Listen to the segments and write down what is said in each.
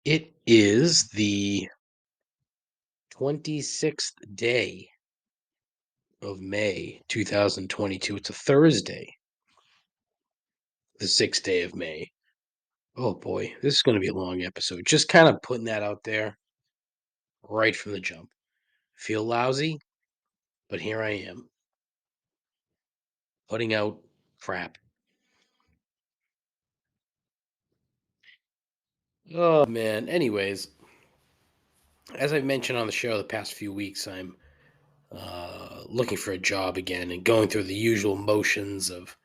It is the 26th day of May, 2022. It's a Thursday, the 6th day of May. Oh boy, this is going to be a long episode. Just kind of putting that out there right from the jump. Feel lousy, but here I am, putting out crap. Oh man. Anyways, as I've mentioned on the show the past few weeks, I'm looking for a job again and going through the usual motions of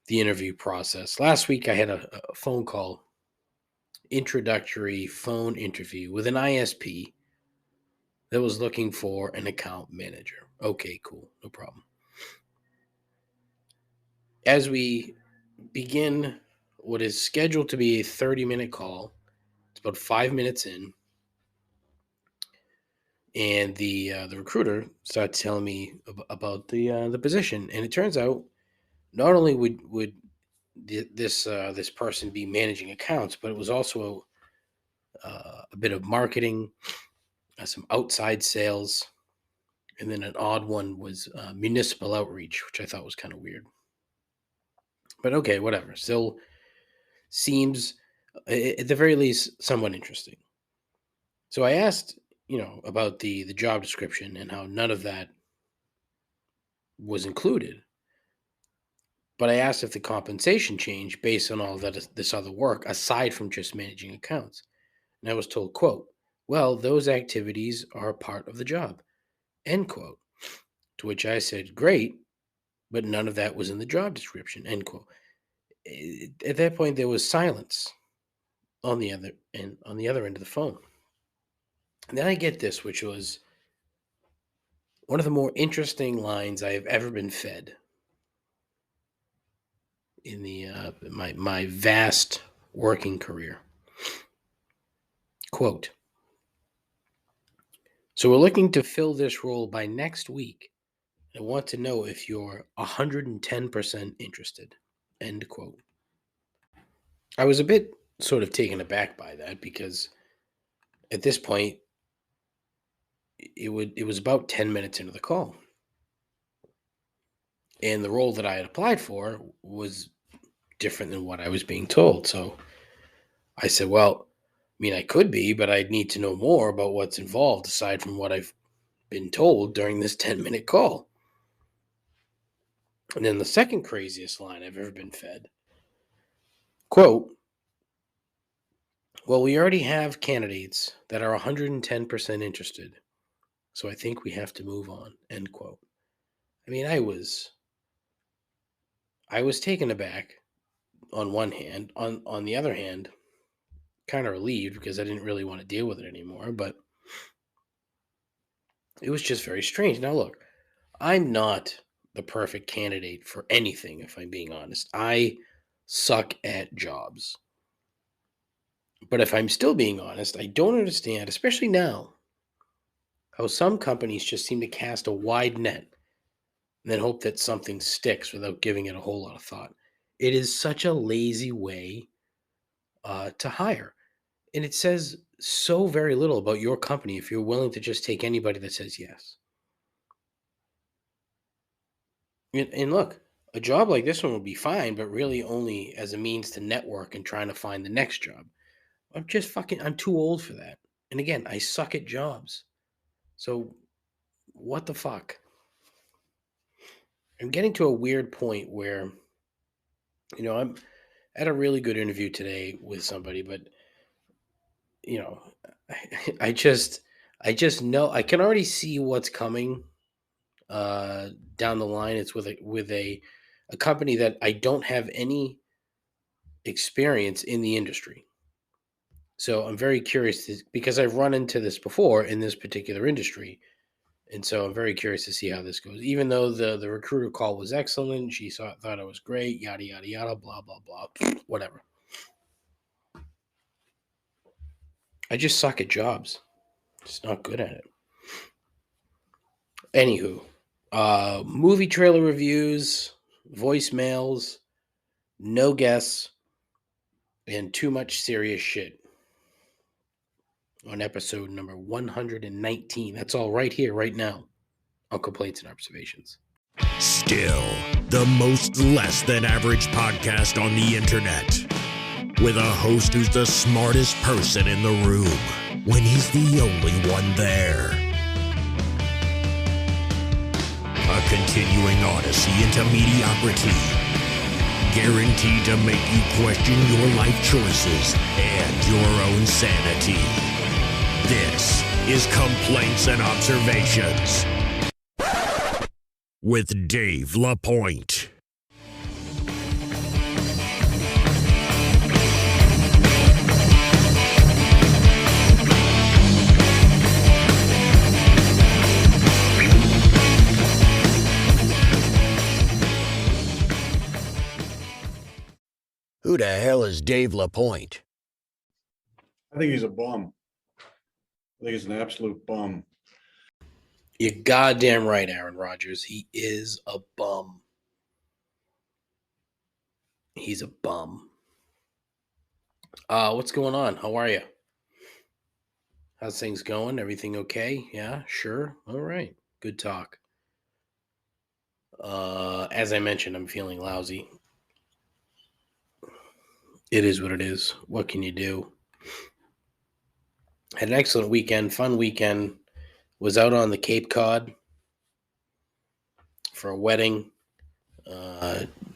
the interview process. Last week, I had a phone call, introductory phone interview with an ISP that was looking for an account manager. Okay, cool, no problem. As we begin what is scheduled to be a 30-minute call, it's about 5 minutes in, and the recruiter starts telling me about the position, and it turns out not only would this person be managing accounts, but it was also a bit of marketing, some outside sales, and then an odd one was municipal outreach, which I thought was kind of weird. But okay, whatever. Still seems, at the very least, somewhat interesting. So I asked, about the job description and how none of that was included. But I asked if the compensation changed based on all that this other work aside from just managing accounts. And I was told, quote, "Well, those activities are a part of the job," end quote. To which I said, "Great, but none of that was in the job description," end quote. At that point, there was silence on the other end of the phone. And then I get this, which was one of the more interesting lines I have ever been fed in my vast working career. Quote: "So we're looking to fill this role by next week. I want to know if you're 110% interested." End quote. I was a bit sort of taken aback by that because at this point it was about 10 minutes into the call, and the role that I had applied for was different than what I was being told. So I said, "Well, I mean, I could be, but I'd need to know more about what's involved aside from what I've been told during this 10-minute call." And then the second craziest line I've ever been fed, quote: "Well, we already have candidates that are 110% interested, so I think we have to move on," end quote. I mean, I was taken aback on one hand. On the other hand, kind of relieved because I didn't really want to deal with it anymore, but it was just very strange. Now look, I'm not the perfect candidate for anything, if I'm being honest. I suck at jobs. But if I'm still being honest, I don't understand, especially now, how some companies just seem to cast a wide net and then hope that something sticks without giving it a whole lot of thought. It is such a lazy way to hire. And it says so very little about your company if you're willing to just take anybody that says yes. And look, a job like this one would be fine, but really only as a means to network and trying to find the next job. I'm too old for that. And again, I suck at jobs. So what the fuck? I'm getting to a weird point where, I'm at a really good interview today with somebody, but, you know, I just, I just know I can already see what's coming uh, down the line. It's with a company that I don't have any experience in the industry. So I'm very curious because I've run into this before in this particular industry. And so I'm very curious to see how this goes. Even though the recruiter call was excellent, she thought it was great, yada, yada, yada, blah, blah, blah, whatever. I just suck at jobs. Just not good at it. Anywho, movie trailer reviews, voicemails, no guests, and too much serious shit. on episode number 119. That's all right here, right now, on Complaints and Observations. Still, the most less than average podcast on the internet, with a host who's the smartest person in the room when he's the only one there. A continuing odyssey into mediocrity, guaranteed to make you question your life choices and your own sanity. This is Complaints and Observations with Dave LaPointe. Who the hell is Dave LaPointe? I think he's a bum. I think he's an absolute bum. You're goddamn right, Aaron Rodgers. He is a bum. He's a bum. What's going on? How are you? How's things going? Everything okay? Yeah, sure. All right. Good talk. As I mentioned, I'm feeling lousy. It is what it is. What can you do? Had an excellent weekend, fun weekend. Was out on the Cape Cod for a wedding.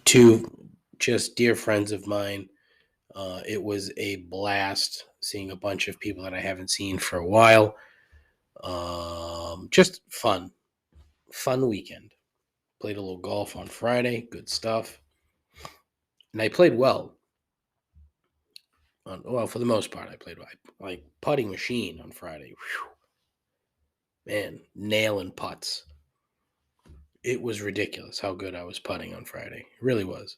Two just dear friends of mine. It was a blast seeing a bunch of people that I haven't seen for a while. Just fun weekend. Played a little golf on Friday. Good stuff. And I played well. Well, for the most part, I played well. Like putting machine on Friday. Whew. Man, nailing putts. It was ridiculous how good I was putting on Friday. It really was.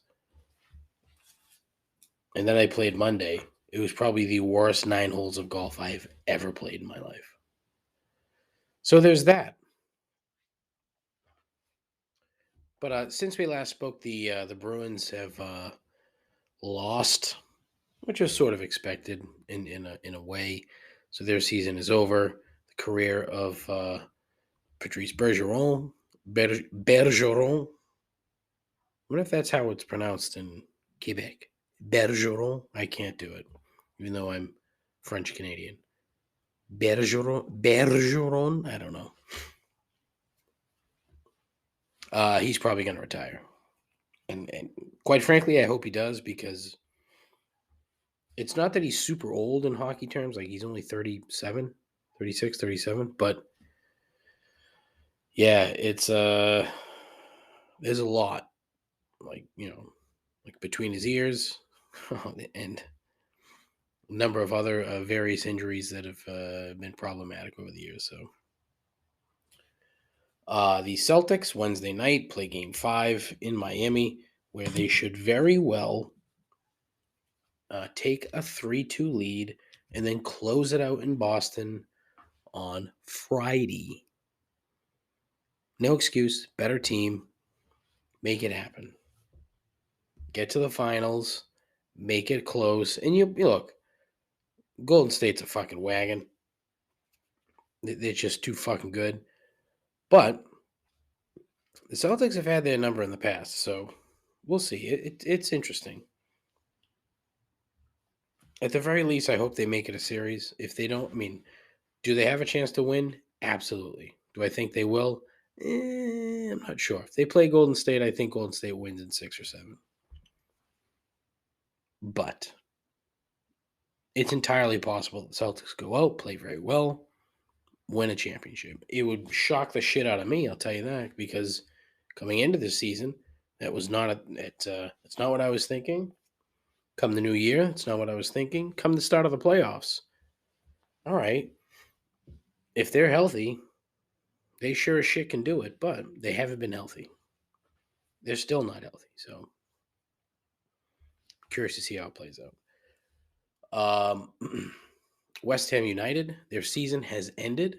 And then I played Monday. It was probably the worst 9 holes of golf I've ever played in my life. So there's that. But since we last spoke, the Bruins have lost, which was sort of expected in a way. So their season is over. The career of Patrice Bergeron. I wonder if that's how it's pronounced in Quebec. Bergeron. I can't do it, even though I'm French Canadian. Bergeron. I don't know. He's probably going to retire. And quite frankly, I hope he does, because it's not that he's super old in hockey terms. Like, he's only 37, 36, 37. But, yeah, it's there's a lot. Like, like between his ears and a number of other various injuries that have been problematic over the years. So, the Celtics Wednesday night play Game 5 in Miami, where they should very well take a 3-2 lead and then close it out in Boston on Friday. No excuse. Better team. Make it happen. Get to the finals. Make it close. And you look, Golden State's a fucking wagon. They're just too fucking good. But the Celtics have had their number in the past, so we'll see. It's interesting. At the very least, I hope they make it a series. If they don't, do they have a chance to win? Absolutely. Do I think they will? I'm not sure. If they play Golden State, I think Golden State wins in 6 or 7. But it's entirely possible that the Celtics go out, play very well, win a championship. It would shock the shit out of me, I'll tell you that, because coming into this season, that was not it's not what I was thinking. Come the new year, it's not what I was thinking. Come the start of the playoffs. All right. If they're healthy, they sure as shit can do it, but they haven't been healthy. They're still not healthy, so curious to see how it plays out. West Ham United, their season has ended.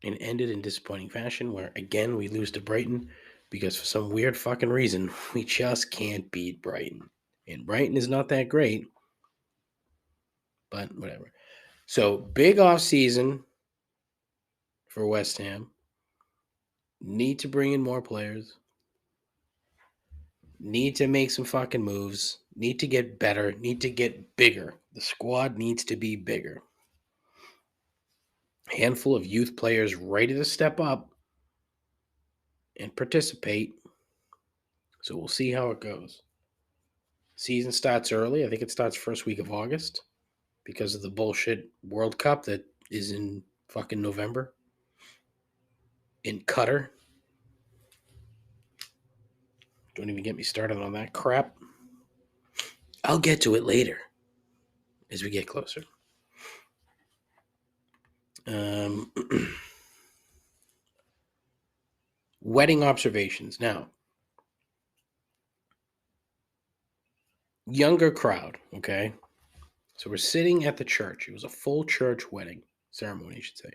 And ended in disappointing fashion, where, again, we lose to Brighton because for some weird fucking reason, we just can't beat Brighton. And Brighton is not that great. but whatever. So big off season for West Ham. Need to bring in more players. Need to make some fucking moves. Need to get better. Need to get bigger. The squad needs to be bigger. Handful of youth players ready to step up and participate. So we'll see how it goes. Season starts early. I think it starts first week of August because of the bullshit World Cup that is in fucking November in Qatar. Don't even get me started on that crap. I'll get to it later as we get closer. Wedding observations. Now, younger crowd, okay? So we're sitting at the church. It was a full church wedding ceremony, I should say.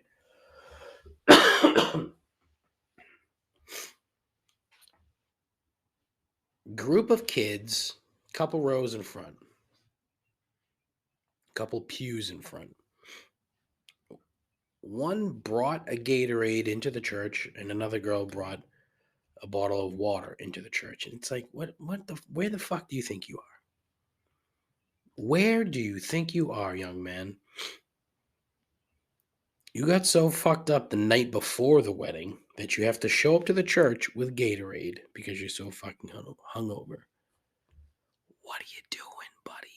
Group of kids, couple rows in front, couple pews in front. One brought a Gatorade into the church, and another girl brought a bottle of water into the church. And it's like, where the fuck do you think you are? Where do you think you are, young man? You got so fucked up the night before the wedding that you have to show up to the church with Gatorade because you're so fucking hungover. What are you doing, buddy?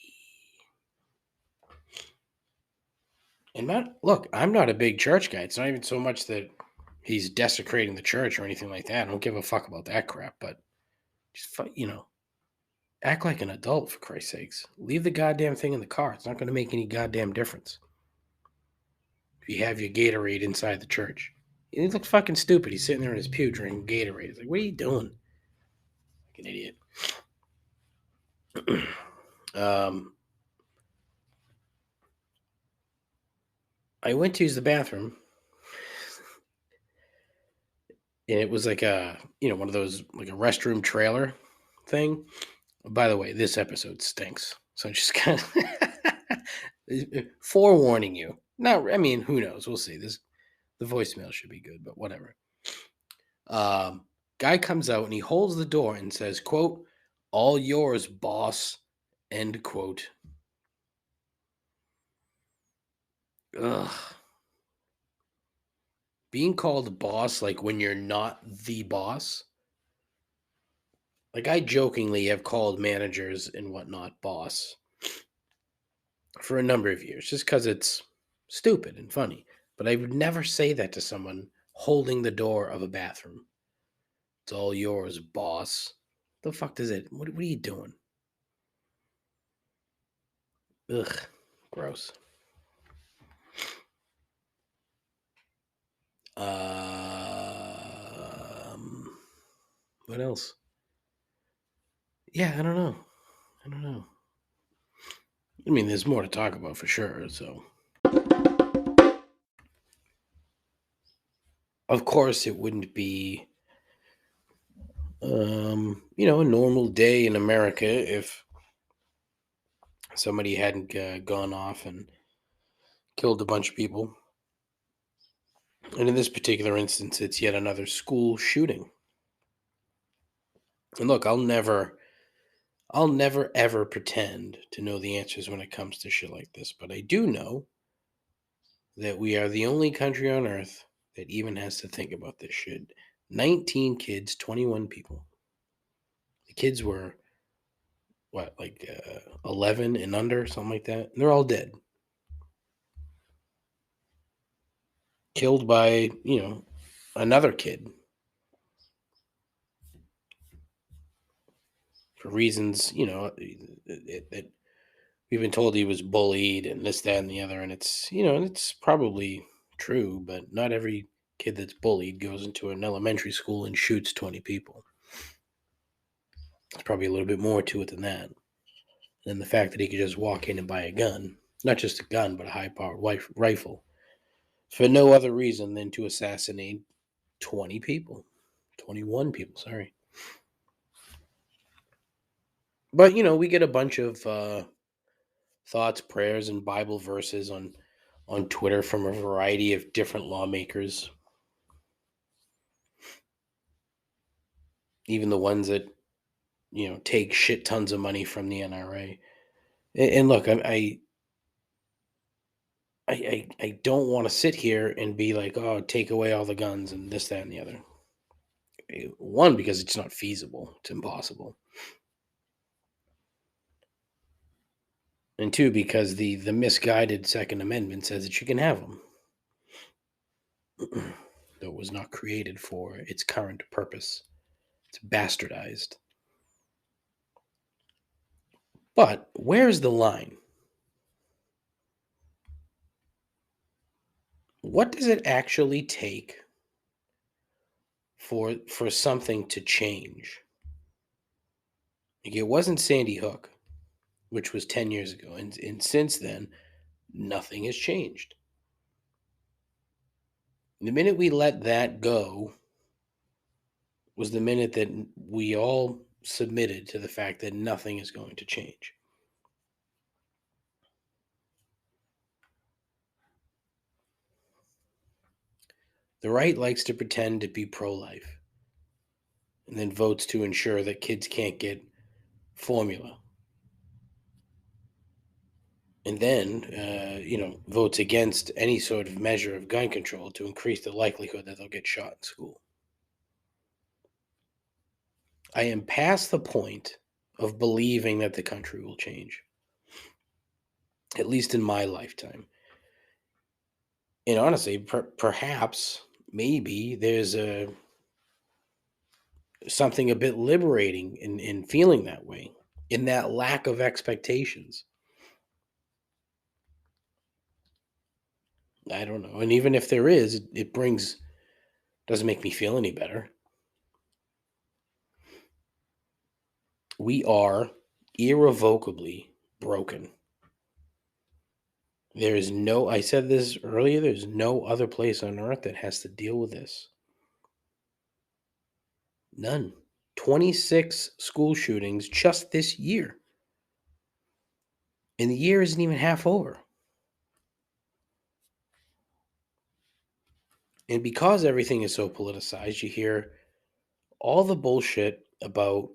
And look, I'm not a big church guy. It's not even so much that he's desecrating the church or anything like that. I don't give a fuck about that crap. But just act like an adult, for Christ's sakes. Leave the goddamn thing in the car. It's not going to make any goddamn difference if you have your Gatorade inside the church. He looks fucking stupid. He's sitting there in his pew drinking Gatorade. It's like, what are you doing? Like an idiot. I went to use the bathroom, and it was like one of those, like a restroom trailer thing. By the way, this episode stinks. So I'm just kind of forewarning you. Who knows? We'll see. The voicemail should be good, but whatever. Guy comes out and he holds the door and says, quote, "All yours, boss," end quote. Ugh. Being called boss, like when you're not the boss. Like, I jokingly have called managers and whatnot boss for a number of years, just because it's stupid and funny. But I would never say that to someone holding the door of a bathroom. It's all yours, boss. The fuck does it? What are you doing? Ugh, gross. What else? Yeah, I don't know. I mean, there's more to talk about for sure. So, of course, it wouldn't be, a normal day in America if somebody hadn't gone off and killed a bunch of people. And in this particular instance, it's yet another school shooting. And look, I'll never ever pretend to know the answers when it comes to shit like this, but I do know that we are the only country on earth that even has to think about this shit. 19 kids, 21 people. The kids were, 11 and under, something like that. And they're all dead. Killed by, another kid. For reasons, that we've been told he was bullied and this, that, and the other. And it's probably true, but not every kid that's bullied goes into an elementary school and shoots 20 people. There's probably a little bit more to it than that. And the fact that he could just walk in and buy a gun, not just a gun, but a high-powered rifle, for no other reason than to assassinate 20 people. 21 people, sorry. But, we get a bunch of thoughts, prayers, and Bible verses on Twitter from a variety of different lawmakers, even the ones that take shit tons of money from the NRA. And look, I don't want to sit here and be like, oh, take away all the guns and this, that, and the other. One, because it's not feasible; it's impossible. And two, because the misguided Second Amendment says that you can have them. Though it was not created for its current purpose. It's bastardized. But where's the line? What does it actually take for something to change? Like, it wasn't Sandy Hook, which was 10 years ago. And since then, nothing has changed. The minute we let that go was the minute that we all submitted to the fact that nothing is going to change. The right likes to pretend to be pro-life and then votes to ensure that kids can't get formula. And then, votes against any sort of measure of gun control to increase the likelihood that they'll get shot in school. I am past the point of believing that the country will change, at least in my lifetime. And honestly, perhaps, maybe there's something a bit liberating in feeling that way, in that lack of expectations. I don't know. And even if there is, it doesn't make me feel any better. We are irrevocably broken. I said this earlier, there's no other place on earth that has to deal with this. None. 26 school shootings just this year. And the year isn't even half over. And because everything is so politicized, you hear all the bullshit about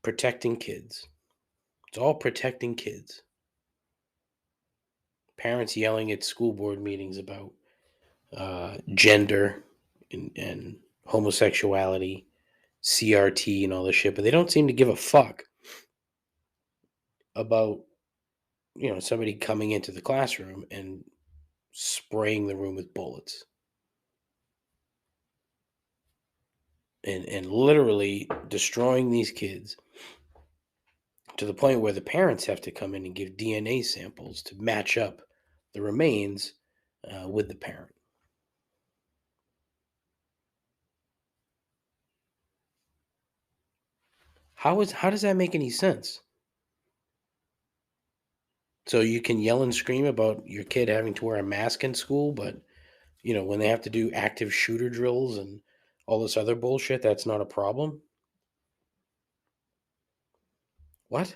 protecting kids. It's all protecting kids. Parents yelling at school board meetings about gender and homosexuality, CRT, and all this shit, but they don't seem to give a fuck about somebody coming into the classroom and spraying the room with bullets and literally destroying these kids to the point where the parents have to come in and give DNA samples to match up the remains with the parent. How does that make any sense? So you can yell and scream about your kid having to wear a mask in school, but when they have to do active shooter drills and all this other bullshit, that's not a problem? What?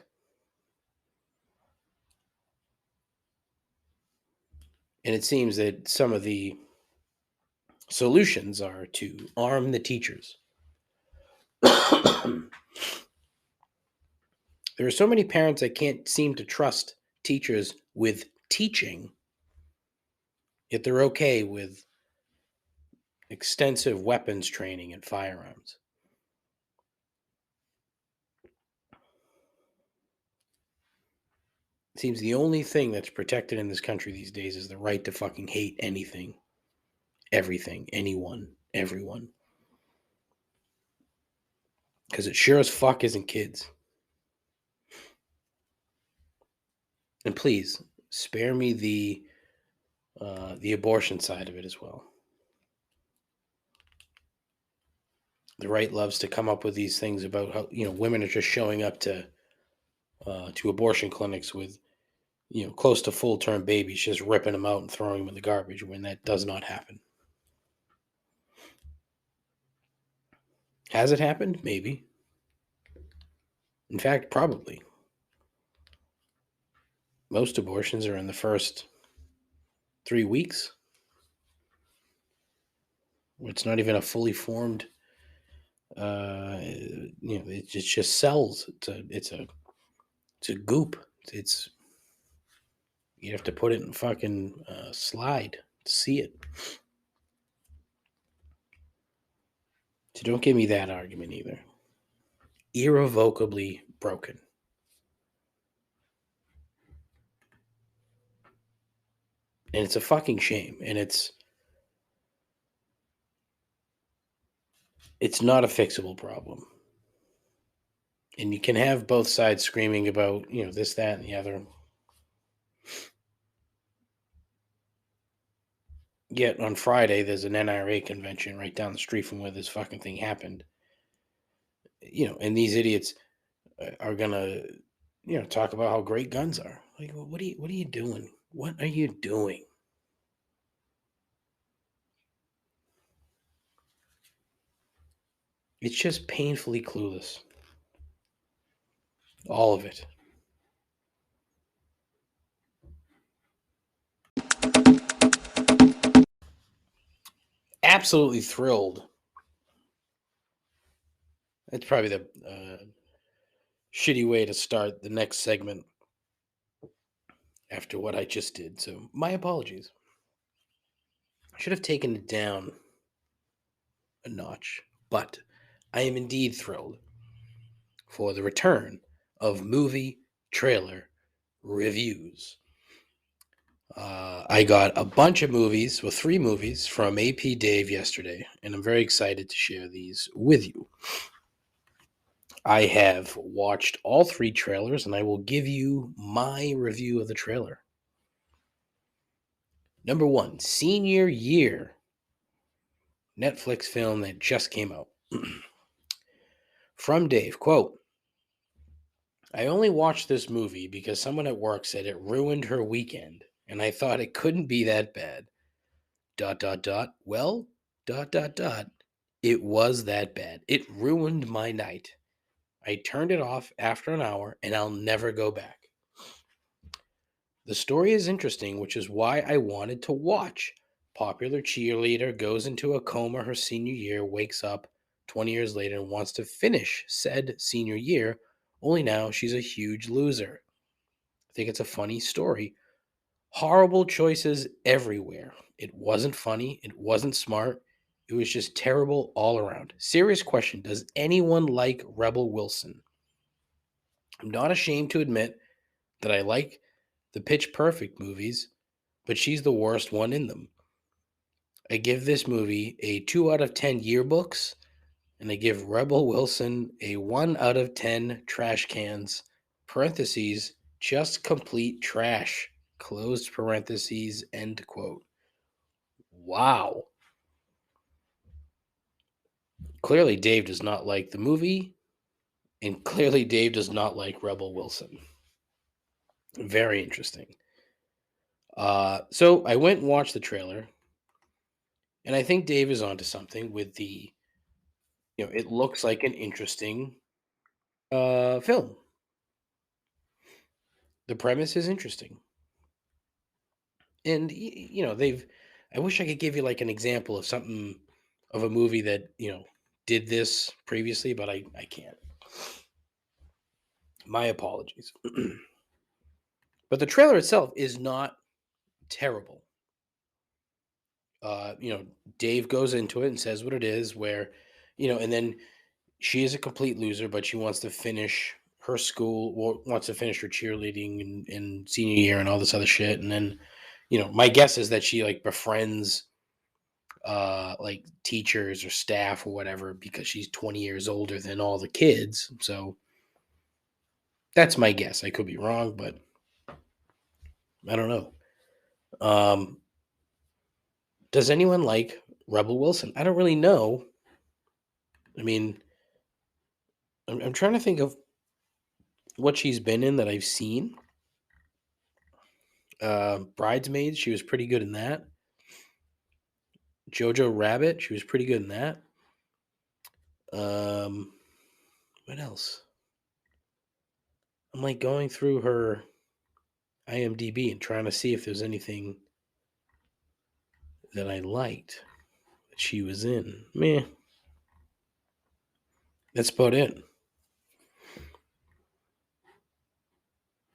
And it seems that some of the solutions are to arm the teachers. There are so many parents that can't seem to trust teachers with teaching, yet they're okay with extensive weapons training and firearms. It seems the only thing that's protected in this country these days is the right to fucking hate anything, everything, anyone, everyone. Because it sure as fuck isn't kids. And please, spare me the abortion side of it as well. The right loves to come up with these things about how women are just showing up to abortion clinics with close to full-term babies, just ripping them out and throwing them in the garbage when that does not happen. Has it happened? Maybe. In fact, probably. Most abortions are in the first 3 weeks. It's not even a fully formed. It's just cells. It's a goop. It's you have to put it in fucking slide to see it. So don't give me that argument either. Irrevocably broken. And it's a fucking shame. And it's not a fixable problem. And you can have both sides screaming about, this, that, and the other. Yet on Friday, there's an NRA convention right down the street from where this fucking thing happened. And these idiots are gonna, talk about how great guns are. Like, what are you doing? What are you doing? It's just painfully clueless. All of it. Absolutely thrilled. That's probably the shitty way to start the next segment after what I just did. So my apologies. I should have taken it down a notch, but I am indeed thrilled for the return of movie trailer reviews. I got a bunch of movies, 3 movies from AP Dave yesterday, and I'm very excited to share these with you. I have watched all 3 trailers, and I will give you my review of the trailer. Number 1, Senior Year, Netflix film that just came out. From Dave, quote, I only watched this movie because someone at work said it ruined her weekend, and I thought it couldn't be that bad. ... Well, ... It was that bad. It ruined my night. I turned it off after an hour, and I'll never go back. The story is interesting, which is why I wanted to watch. Popular cheerleader goes into a coma her senior year, wakes up 20 years later, and wants to finish said senior year, only now she's a huge loser. I think it's a funny story. Horrible choices everywhere. It wasn't funny. It wasn't smart. It was just terrible all around. Serious question. Does anyone like Rebel Wilson? I'm not ashamed to admit that I like the Pitch Perfect movies, but she's the worst one in them. I give this movie a 2 out of 10 yearbooks, and I give Rebel Wilson a 1 out of 10 trash cans, parentheses, just complete trash, closed parentheses, end quote. Wow. Clearly, Dave does not like the movie, and clearly, Dave does not like Rebel Wilson. Very interesting. So I went and watched the trailer, and I think Dave is onto something with the, it looks like an interesting film. The premise is interesting. And, I wish I could give you like an example of something, of a movie that, did this previously, but I can't. My apologies. But the trailer itself is not terrible. Dave goes into it and says what it is, where, and then she is a complete loser, but she wants to finish her school, wants to finish her cheerleading in senior year and all this other shit. And then, my guess is that she like befriends like teachers or staff or whatever because she's 20 years older than all the kids. So that's my guess. I could be wrong, but I don't know. Does anyone like Rebel Wilson? I don't really know. I mean, I'm trying to think of what she's been in that I've seen. Bridesmaids, she was pretty good in that. Jojo Rabbit, she was pretty good in that. What else? I'm like going through her. IMDb and trying to see if there's anything that I liked that she was in. Meh. That's about it.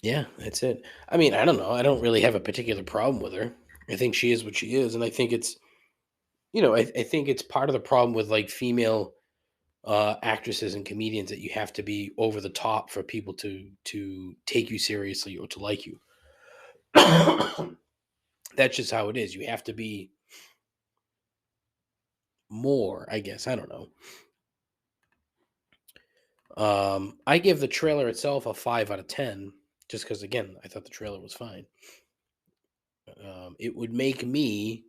Yeah, that's it. I mean, I don't know. I don't really have a particular problem with her. I think she is what she is, and I think it's I think it's part of the problem with like female actresses and comedians that you have to be over the top for people to take you seriously or to like you. That's just how it is. You have to be more, I guess. I don't know. I give the trailer itself a 5 out of 10, just because again, I thought the trailer was fine. It would make me,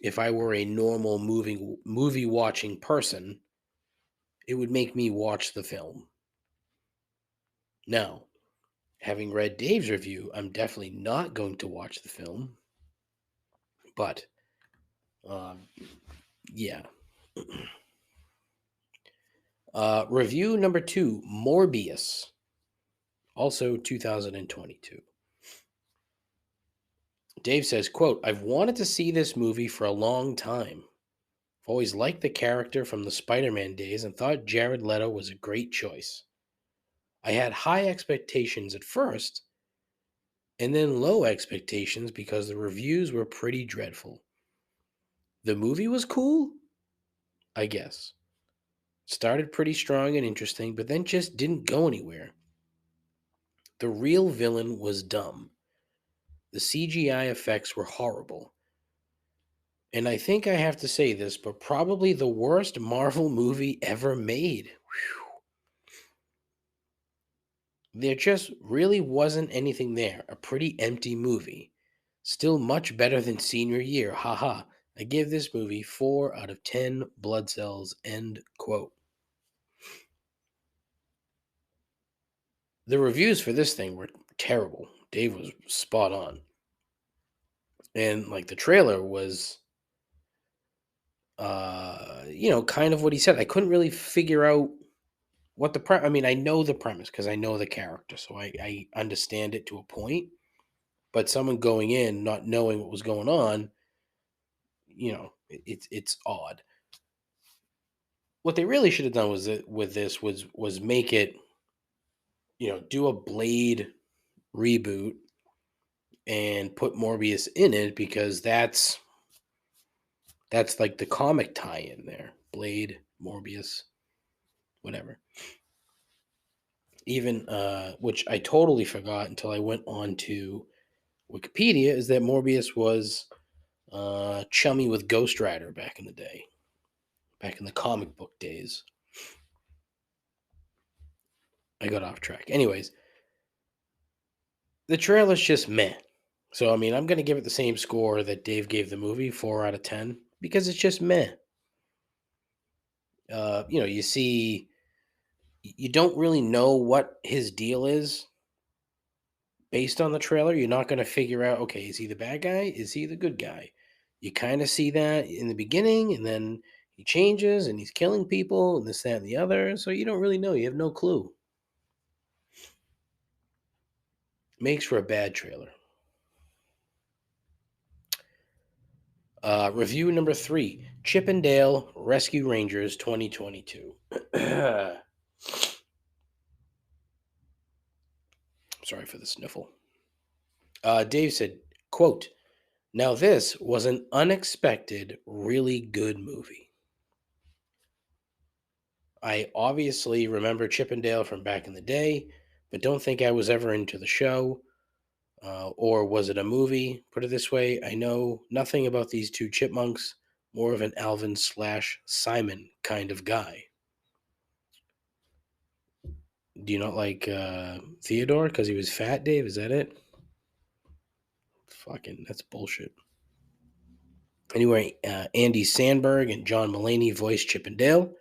if I were a normal movie watching person, it would make me watch the film. Now, having read Dave's review, I'm definitely not going to watch the film. But, um, yeah. Review number 2, Morbius, also 2022. Dave says, quote, I've wanted to see this movie for a long time. I've always liked the character from the Spider-Man days and thought Jared Leto was a great choice. I had high expectations at first, and then low expectations because the reviews were pretty dreadful. The movie was cool, I guess. Started pretty strong and interesting, but then just didn't go anywhere. The real villain was dumb. The CGI effects were horrible. And I think I have to say this, but probably the worst Marvel movie ever made. Whew. There just really wasn't anything there. A pretty empty movie. Still much better than senior year. Haha. I give this movie 4 out of 10 blood cells. End quote. The reviews for this thing were terrible. Dave was spot on. And like the trailer was kind of what he said. I couldn't really figure out what I mean, I know the premise because I know the character, so I understand it to a point. But someone going in not knowing what was going on, it's odd. What they really should have done with this was make it, do a Blade reboot and put Morbius in it because that's like the comic tie-in there. Blade, Morbius, whatever. Even which I totally forgot until I went on to Wikipedia, is that Morbius was chummy with Ghost Rider back in the day, back in the comic book days. I got off track. Anyways, the trailer's just meh. So, I mean, I'm going to give it the same score that Dave gave the movie, 4 out of 10, because it's just meh. You don't really know what his deal is based on the trailer. You're not going to figure out, okay, is he the bad guy? Is he the good guy? You kind of see that in the beginning, and then he changes and he's killing people and this, that, and the other. So you don't really know. You have no clue. Makes for a bad trailer. Review number 3, Chippendale Rescue Rangers 2022. Sorry for the sniffle. Dave said, quote, now this was an unexpected, really good movie. I obviously remember Chippendale from back in the day, but don't think I was ever into the show. Or was it a movie? Put it this way, I know nothing about these two chipmunks, more of an Alvin/Simon kind of guy. Do you not like Theodore because he was fat, Dave? Is that it? Fucking, that's bullshit. Anyway, Andy Samberg and John Mulaney voiced Chippendale.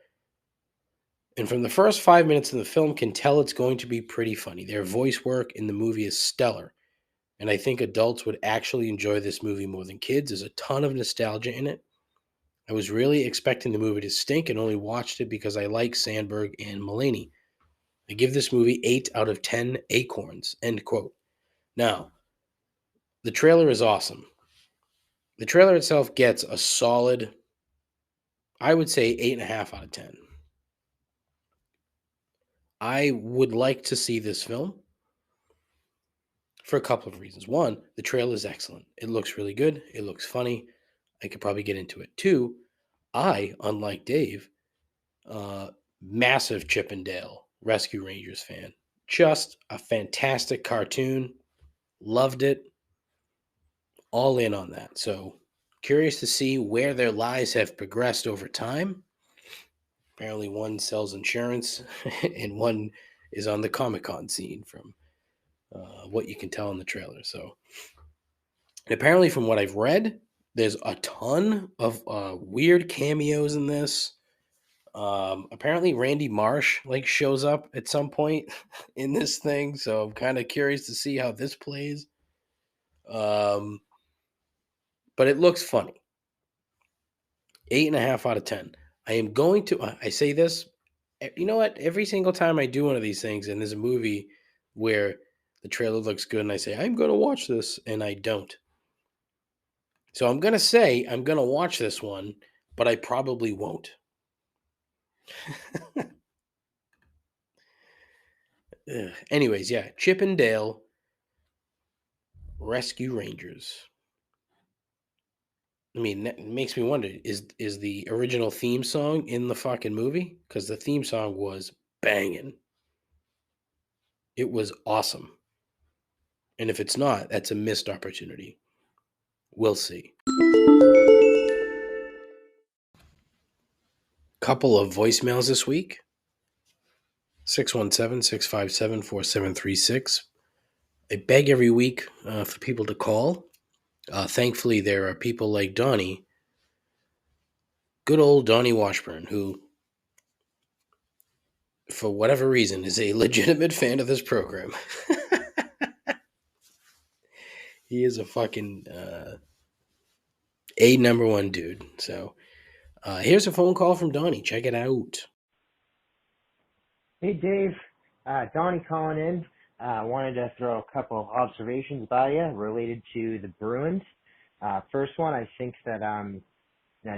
And from the first 5 minutes of the film, can tell it's going to be pretty funny. Their voice work in the movie is stellar. And I think adults would actually enjoy this movie more than kids. There's a ton of nostalgia in it. I was really expecting the movie to stink and only watched it because I like Sandberg and Mulaney. I give this movie 8 out of 10 acorns, end quote. Now, The trailer is awesome. The trailer itself gets a solid, I would say, 8.5 out of 10. I would like to see this film for a couple of reasons. One, the trailer is excellent. It looks really good. It looks funny. I could probably get into it. Two, I, unlike Dave, massive Chip and Dale Rescue Rangers fan. Just a fantastic cartoon. Loved it. All in on that. So curious to see where their lives have progressed over time. Apparently, one sells insurance, and one is on the Comic-Con scene from what you can tell in the trailer. So, and apparently, from what I've read, there's a ton of weird cameos in this. Apparently, Randy Marsh like shows up at some point in this thing, so I'm kind of curious to see how this plays. Um, but it looks funny. 8.5 out of 10. I am going to. I say this. You know what? Every single time I do one of these things, and there's a movie where the trailer looks good, and I say I'm going to watch this, and I don't. So I'm going to say I'm going to watch this one, but I probably won't. Anyways, yeah, Chip and Dale Rescue Rangers. I mean, that makes me wonder: is the original theme song in the fucking movie? Because the theme song was banging. It was awesome. And if it's not, that's a missed opportunity. We'll see. Couple of voicemails this week. 617-657-4736. I beg every week for people to call. Thankfully, there are people like Donnie, good old Donnie Washburn, who, for whatever reason, is a legitimate fan of this program. He is a fucking a number one dude. So here's a phone call from Donnie. Check it out. Hey Dave, Donnie calling in. Wanted to throw a couple observations by you related to the Bruins. First one, I think that I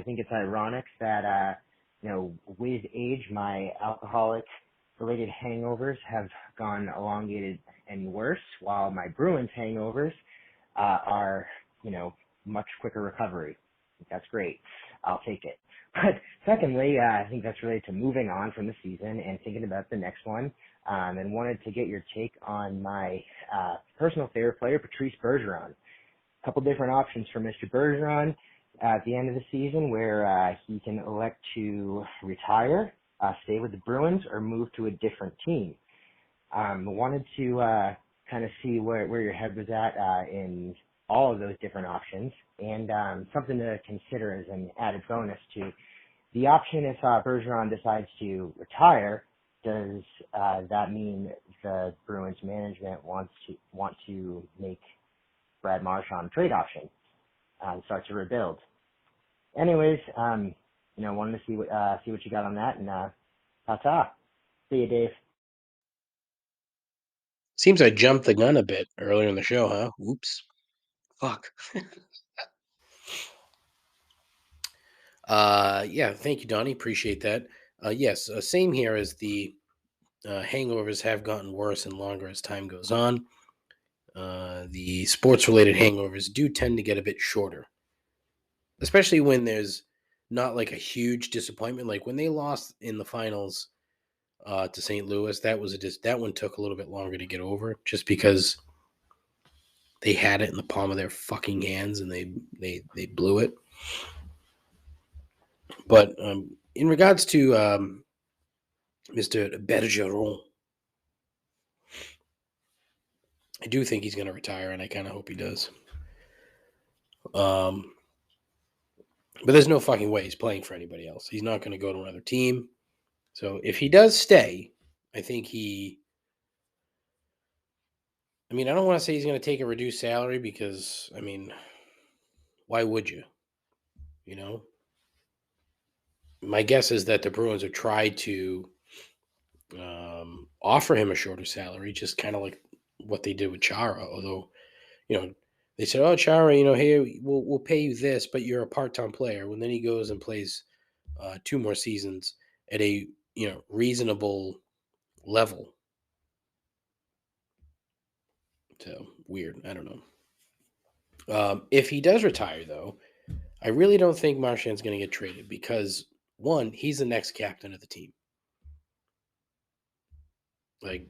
think it's ironic that with age, my alcoholic-related hangovers have gone elongated and worse, while my Bruins hangovers are much quicker recovery. That's great. I'll take it. But secondly, I think that's related to moving on from the season and thinking about the next one, and wanted to get your take on my personal favorite player, Patrice Bergeron. A couple different options for Mr. Bergeron at the end of the season, where he can elect to retire, stay with the Bruins, or move to a different team. Wanted to kind of see where your head was at in all of those different options, and something to consider as an added bonus to the option if Bergeron decides to retire. Does that mean the Bruins management want to make Brad Marchand trade option and start to rebuild? Anyways, wanted to see what you got on that, and ta-ta. See you, Dave. Seems I jumped the gun a bit earlier in the show, huh? Oops. Fuck. Yeah, thank you, Donnie. Appreciate that. Yes, same here as the hangovers have gotten worse and longer as time goes on. The sports-related hangovers do tend to get a bit shorter, especially when there's not like a huge disappointment. Like when they lost in the finals to St. Louis, that one took a little bit longer to get over, just because they had it in the palm of their fucking hands and they blew it. But in regards to Mr. Bergeron, I do think he's going to retire, and I kind of hope he does. But there's no fucking way he's playing for anybody else. He's not going to go to another team. So if he does stay, I think I don't want to say he's going to take a reduced salary because, why would you? My guess is that the Bruins have tried to offer him a shorter salary, just kind of like what they did with Chara. Although, They said, "Oh, Chara, here we'll pay you this, but you're a part-time player." Well, then he goes and plays 2 more seasons at a reasonable level. So weird. I don't know. If he does retire, though, I really don't think Marchand's going to get traded because one, he's the next captain of the team. Like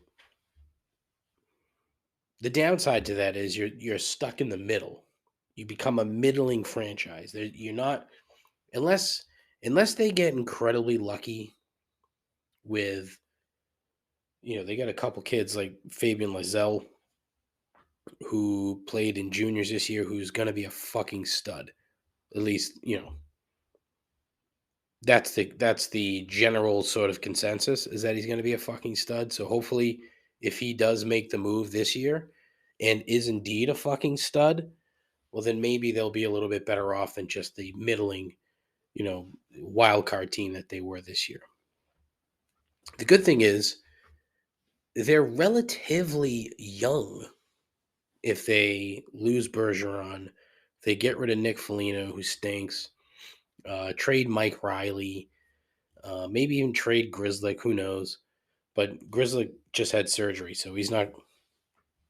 the downside to that is you're stuck in the middle. You become a middling franchise. You're not unless they get incredibly lucky with they got a couple kids like Fabian Lizelle who played in juniors this year who's going to be a fucking stud. At least, that's the general sort of consensus is that he's going to be a fucking stud. So hopefully if he does make the move this year and is indeed a fucking stud, well then maybe they'll be a little bit better off than just the middling, wild card team that they were this year. The good thing is they're relatively young. If they lose Bergeron, they get rid of Nick Foligno, who stinks, trade Mike Riley, maybe even trade Grizzly, who knows. But Grizzly just had surgery, so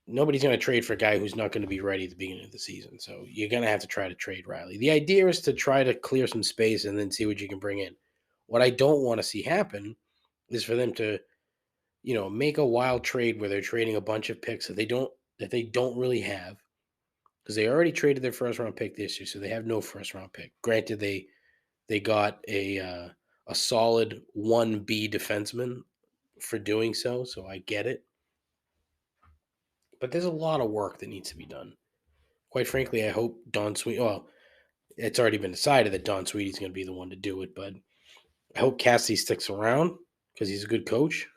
nobody's going to trade for a guy who's not going to be ready at the beginning of the season. So you're going to have to try to trade Riley. The idea is to try to clear some space and then see what you can bring in. What I don't want to see happen is for them to, make a wild trade where they're trading a bunch of picks that they don't really have because they already traded their first round pick this year, so they have no first round pick. Granted, they got a solid 1B defenseman for doing so I get it. But there's a lot of work that needs to be done. Quite frankly, I hope Don Sweet. Well, it's already been decided that Don Sweety's going to be the one to do it, but I hope Cassidy sticks around because he's a good coach.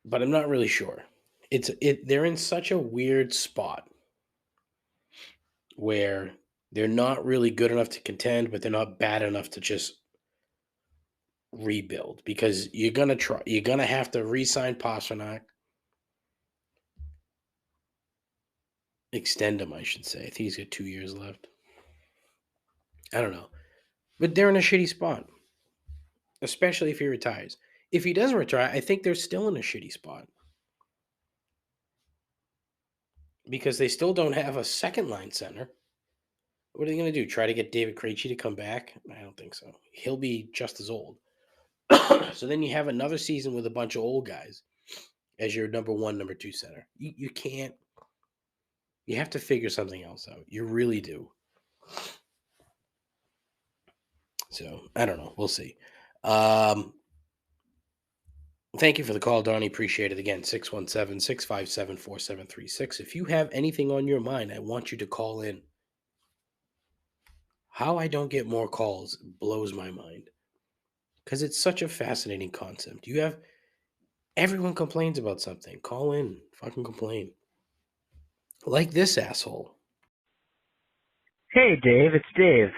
But I'm not really sure. They're in such a weird spot where they're not really good enough to contend, but they're not bad enough to just rebuild because you're gonna have to re-sign Pasternak, extend him, I should say. I think he's got 2 years left. I don't know, but they're in a shitty spot, especially if he retires. If he doesn't retire, I think they're still in a shitty spot because they still don't have a second line center. What are they going to do? Try to get David Krejci to come back? I don't think so. He'll be just as old. So then you have another season with a bunch of old guys as your number one, number two center. You can't. You have to figure something else out. You really do. So I don't know. We'll see. Thank you for the call, Donnie. Appreciate it. Again, 617-657-4736. If you have anything on your mind, I want you to call in. How I don't get more calls blows my mind. Because it's such a fascinating concept. Everyone complains about something. Call in. Fucking complain. Like this asshole. Hey, Dave. It's Dave.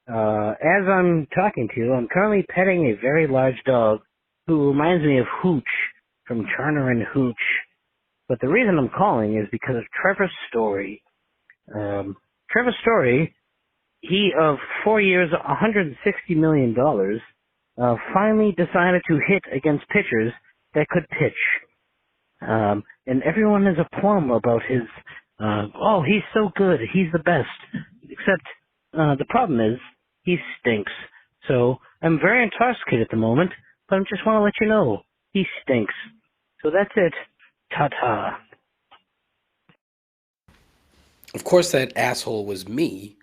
As I'm talking to you, I'm currently petting a very large dog who reminds me of Hooch from Turner and Hooch. But the reason I'm calling is because of Trevor's story. Trevor's story, he, of 4 years, $160 million, finally decided to hit against pitchers that could pitch. And everyone is aplomb about his, oh, he's so good, he's the best. Except, the problem is, he stinks. So, I'm very intoxicated at the moment, but I just want to let you know, he stinks. So that's it. Ta-ta. Of course, that asshole was me.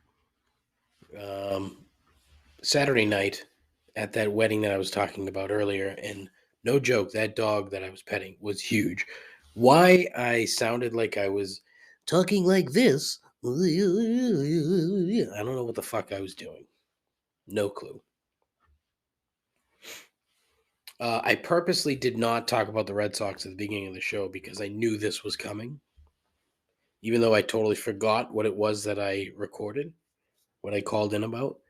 Saturday night at that wedding that I was talking about earlier, and no joke, that dog that I was petting was huge. Why I sounded like I was talking like this, I don't know what the fuck I was doing. No clue. I purposely did not talk about the Red Sox at the beginning of the show because I knew this was coming. Even though I totally forgot what it was that I recorded, what I called in about.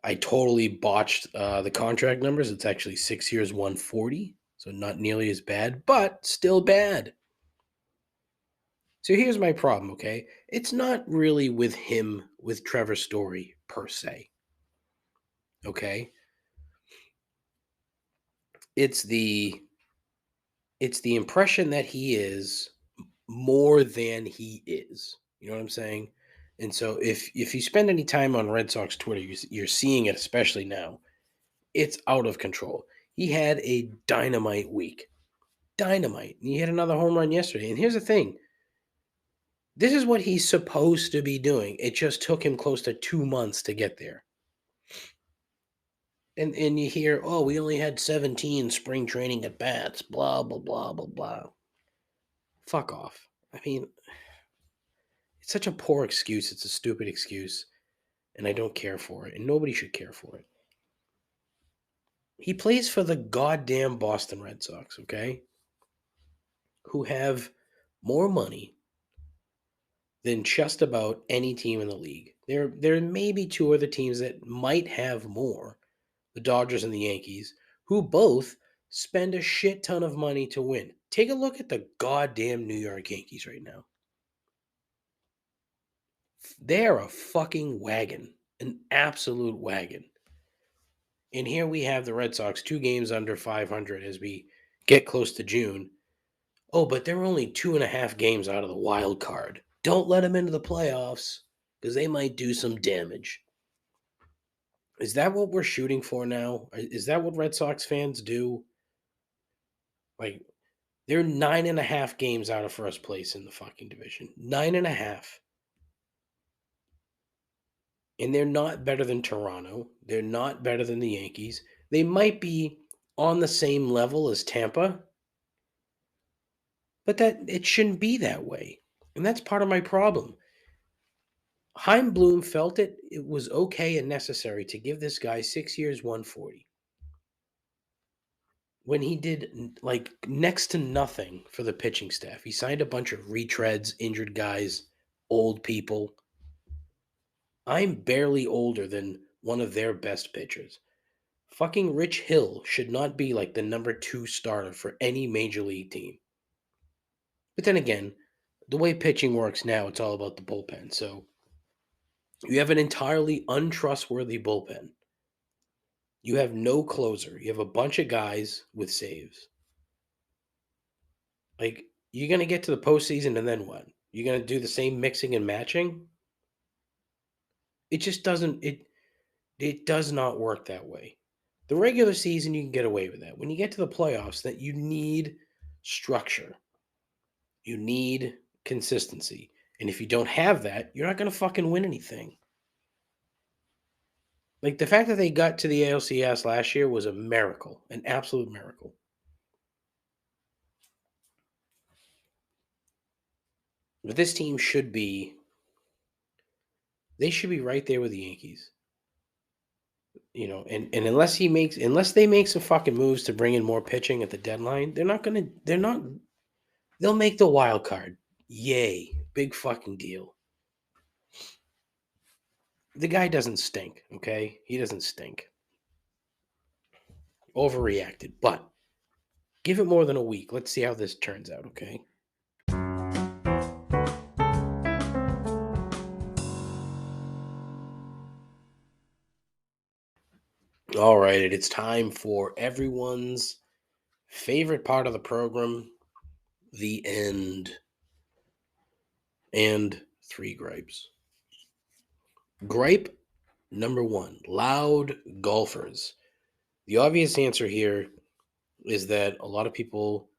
I totally botched the contract numbers. It's actually 6 years, 140. So not nearly as bad, but still bad. So here's my problem, okay? It's not really with him, with Trevor Story per se, okay? It's the it's the impression that he is more than he is. You know what I'm saying? And so if you spend any time on Red Sox Twitter, you're seeing it, especially now. It's out of control. He had a dynamite week. Dynamite. He had another home run yesterday. And here's the thing. This is what he's supposed to be doing. It just took him close to 2 months to get there. And you hear, oh, we only had 17 spring training at bats, blah, blah, blah, blah, blah. Fuck off. I mean, it's such a poor excuse. It's a stupid excuse. And I don't care for it. And nobody should care for it. He plays for the goddamn Boston Red Sox, okay? Who have more money than just about any team in the league. There may be two other teams that might have more, the Dodgers and the Yankees, who both spend a shit ton of money to win. Take a look at the goddamn New York Yankees right now. They are a fucking wagon, an absolute wagon. And here we have the Red Sox 2 games under 500 as we get close to June. Oh, but they're only 2.5 games out of the wild card. Don't let them into the playoffs because they might do some damage. Is that what we're shooting for now? Is that what Red Sox fans do? Like, they're 9.5 games out of first place in the fucking division. 9.5. And they're not better than Toronto. They're not better than the Yankees. They might be on the same level as Tampa, but that it shouldn't be that way. And that's part of my problem. Heim Bloom felt it was okay and necessary to give this guy 6 years, 140. When he did like next to nothing for the pitching staff. He signed a bunch of retreads, injured guys, old people. I'm barely older than one of their best pitchers. Fucking Rich Hill should not be like the number 2 starter for any major league team. But then again, the way pitching works now, it's all about the bullpen. So you have an entirely untrustworthy bullpen. You have no closer. You have a bunch of guys with saves. Like, you're going to get to the postseason and then what? You're going to do the same mixing and matching? It just doesn't, it does not work that way. The regular season, you can get away with that. When you get to the playoffs, that you need structure. You need consistency. And if you don't have that, you're not going to fucking win anything. Like, the fact that they got to the ALCS last year was a miracle, an absolute miracle. But this team should be, they should be right there with the Yankees. You know, and unless they make some fucking moves to bring in more pitching at the deadline, they'll make the wild card. Yay. Big fucking deal. The guy doesn't stink, okay? He doesn't stink. Overreacted, but give it more than a week. Let's see how this turns out, okay? All right, it's time for everyone's favorite part of the program, the end. And 3 gripes. Gripe number 1, loud golfers. The obvious answer here is that a lot of people,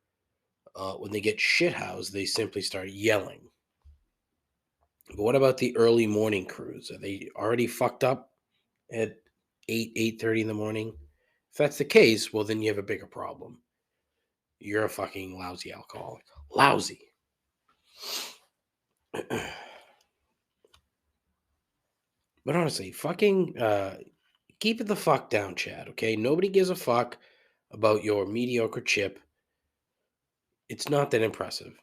when they get shithoused, they simply start yelling. But what about the early morning crews? Are they already fucked up at 8:30 in the morning? If that's the case, well, then you have a bigger problem. You're a fucking lousy alcoholic. Lousy. But honestly, fucking keep it the fuck down, Chad, okay? Nobody gives a fuck about your mediocre chip. It's not that impressive.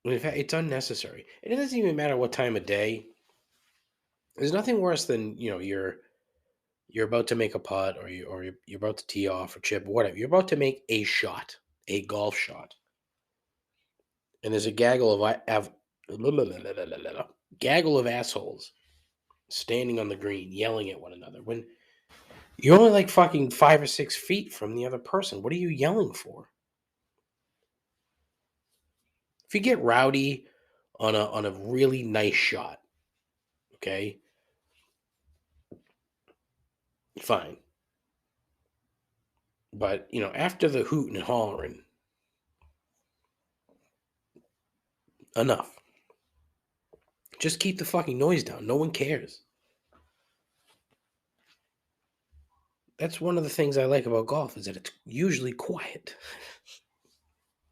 In fact, it's unnecessary. And it doesn't even matter what time of day. There's nothing worse than, you're about to make a putt or you're about to tee off or chip or whatever. You're about to make a shot, a golf shot. and there's a gaggle of assholes standing on the green yelling at one another when you're only like fucking 5 or 6 feet from the other person. What are you yelling for? If you get rowdy on a really nice shot, okay, fine. But after the hooting and hollering, enough. Just keep the fucking noise down. No one cares. That's one of the things I like about golf is that it's usually quiet.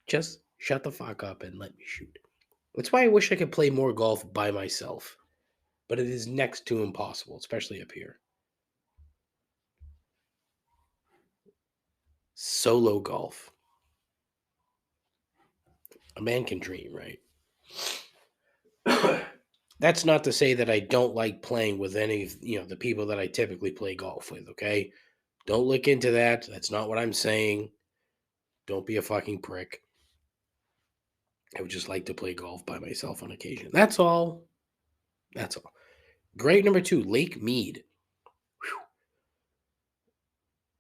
Just shut the fuck up and let me shoot. That's why I wish I could play more golf by myself. But it is next to impossible, especially up here. Solo golf. A man can dream, right? That's not to say that I don't like playing with any, the people that I typically play golf with, okay? Don't look into that. That's not what I'm saying. Don't be a fucking prick. I would just like to play golf by myself on occasion. That's all. That's all. Grade number 2, Lake Mead. Whew.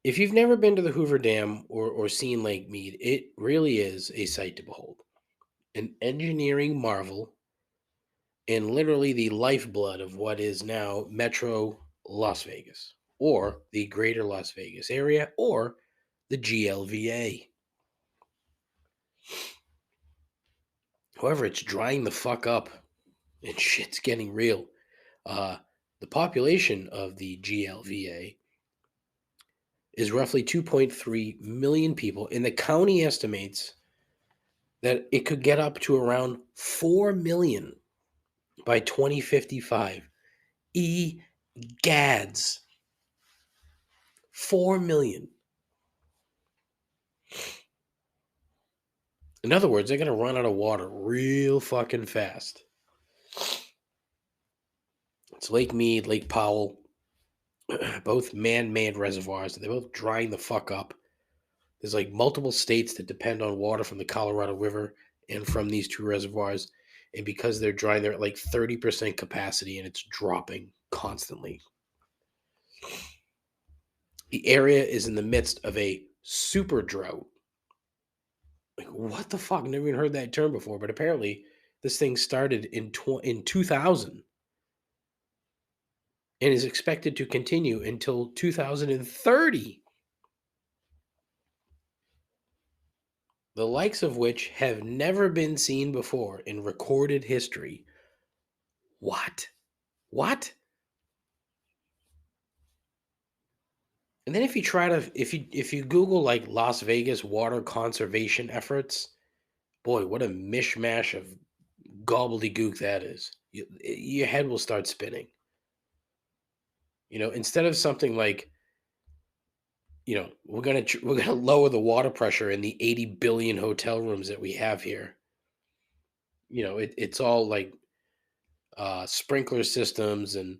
If you've never been to the Hoover Dam or seen Lake Mead, it really is a sight to behold. An engineering marvel and literally the lifeblood of what is now Metro Las Vegas, or the greater Las Vegas area, or the GLVA. However, it's drying the fuck up and shit's getting real. The population of the GLVA is roughly 2.3 million people, and the county estimates that it could get up to around 4 million by 2055. Gads. 4 million. In other words, they're going to run out of water real fucking fast. It's Lake Mead, Lake Powell, both man-made reservoirs. They're both drying the fuck up. There's like multiple states that depend on water from the Colorado River and from these two reservoirs. And because they're dry, they're at like 30% capacity and it's dropping constantly. The area is in the midst of a super drought. Like, what the fuck? Never even heard that term before, but apparently this thing started in 2000 and is expected to continue until 2030. The likes of which have never been seen before in recorded history. What? What? And then if you Google like Las Vegas water conservation efforts, boy, what a mishmash of gobbledygook that is. Your head will start spinning. Instead of something like, we're gonna lower the water pressure in the 80 billion hotel rooms that we have here. It's all like sprinkler systems and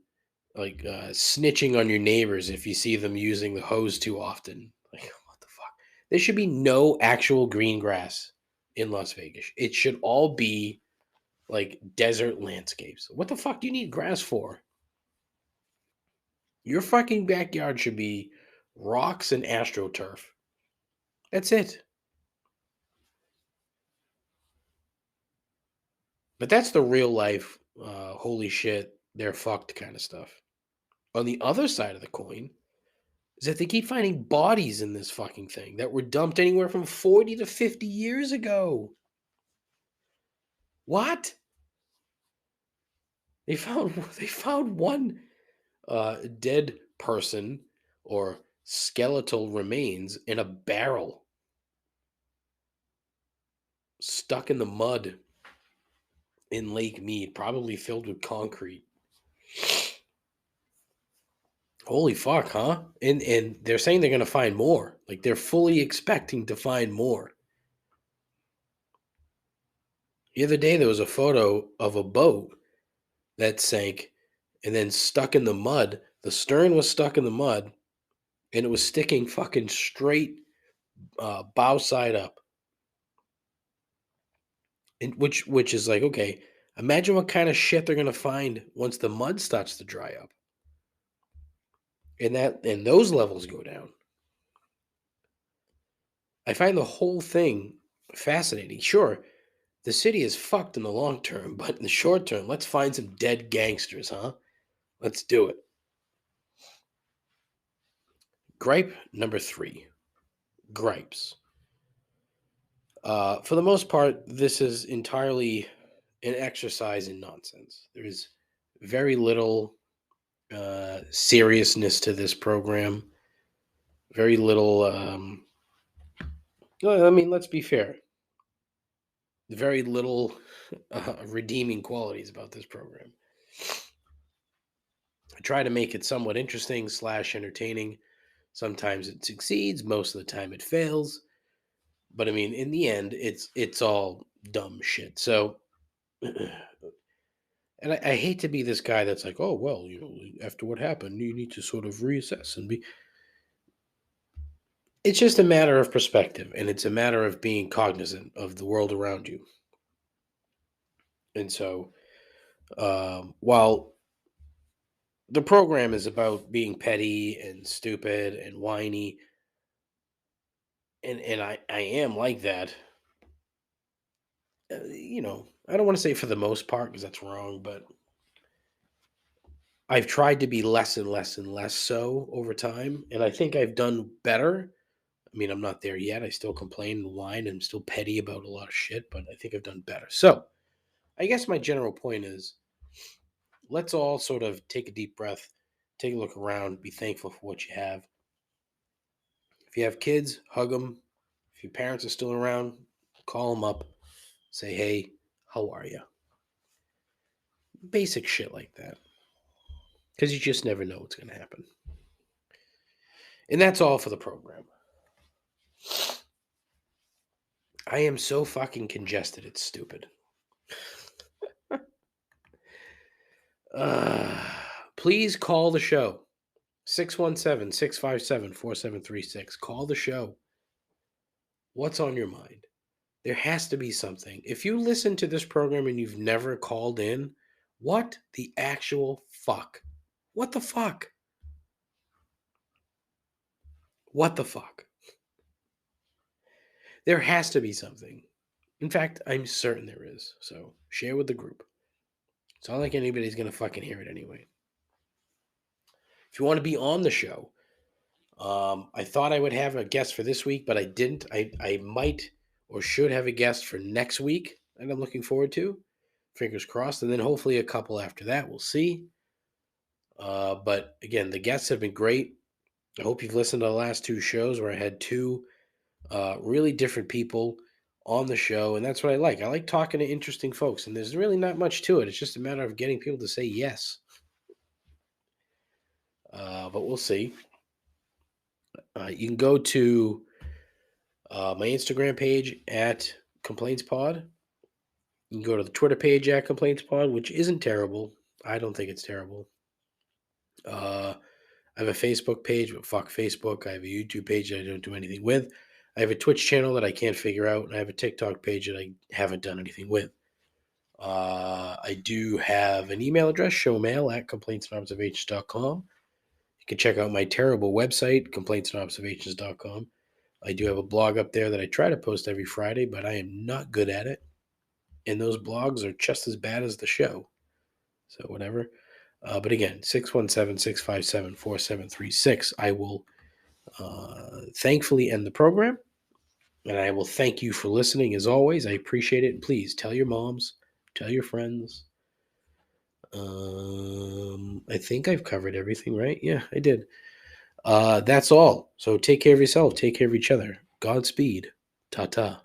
like snitching on your neighbors if you see them using the hose too often. Like, what the fuck? There should be no actual green grass in Las Vegas. It should all be like desert landscapes. What the fuck do you need grass for? Your fucking backyard should be rocks and astroturf. That's it. But that's the real life, holy shit, they're fucked kind of stuff. On the other side of the coin is that they keep finding bodies in this fucking thing that were dumped anywhere from 40 to 50 years ago. What? They found one dead person or skeletal remains in a barrel stuck in the mud in Lake Mead, probably filled with concrete. Holy fuck, huh? And they're saying they're gonna find more. Like they're fully expecting to find more. The other day there was a photo of a boat that sank and then stuck in the mud. The stern was stuck in the mud and it was sticking fucking straight bow side up. And which is like, okay, imagine what kind of shit they're gonna find once the mud starts to dry up. And those levels go down. I find the whole thing fascinating. Sure, the city is fucked in the long term, but in the short term, let's find some dead gangsters, huh? Let's do it. Gripe number 3. Gripes. For the most part, this is entirely an exercise in nonsense. There is very little seriousness to this program. Very little. I mean, let's be fair. Very little redeeming qualities about this program. I try to make it somewhat interesting / entertaining. Sometimes it succeeds. Most of the time, it fails. But I mean, in the end, it's all dumb shit. So, and I hate to be this guy that's like, oh well, after what happened, you need to sort of reassess and be. It's just a matter of perspective, and it's a matter of being cognizant of the world around you. And so, while the program is about being petty and stupid and whiny, and I am like that. I don't want to say for the most part because that's wrong, but I've tried to be less and less and less so over time, and I think I've done better. I mean, I'm not there yet. I still complain and whine, and I'm still petty about a lot of shit, but I think I've done better. So, I guess my general point is let's all sort of take a deep breath, take a look around, be thankful for what you have. If you have kids, hug them. If your parents are still around, call them up, say, hey, how are you? Basic shit like that. Because you just never know what's going to happen. And that's all for the program. I am so fucking congested, it's stupid. Please call the show. 617-657-4736. Call the show. What's on your mind? There has to be something. If you listen to this program and you've never called in, what the actual fuck? What the fuck? What the fuck? There has to be something. In fact, I'm certain there is. So share with the group. It's not like anybody's going to fucking hear it anyway. If you want to be on the show, I thought I would have a guest for this week, but I didn't. I might or should have a guest for next week that I'm looking forward to. Fingers crossed. And then hopefully a couple after that. We'll see. But again, the guests have been great. I hope you've listened to the last 2 shows where I had 2 really different people on the show. And that's what I like. I like talking to interesting folks. And there's really not much to it. It's just a matter of getting people to say yes. But we'll see. You can go to my Instagram page at ComplainsPod. You can go to the Twitter page at ComplainsPod, which isn't terrible. I don't think it's terrible. I have a Facebook page, but fuck Facebook. I have a YouTube page that I don't do anything with. I have a Twitch channel that I can't figure out, and I have a TikTok page that I haven't done anything with. I do have an email address, showmail@complaintsandobservations.com. You can check out my terrible website, complaintsandobservations.com. I do have a blog up there that I try to post every Friday, but I am not good at it. And those blogs are just as bad as the show. So whatever. But again, 617-657-4736. I will thankfully end the program. And I will thank you for listening as always. I appreciate it. And please tell your moms, tell your friends. I think I've covered everything, right? Yeah, I did. That's all. So take care of yourself. Take care of each other. Godspeed. Ta-ta.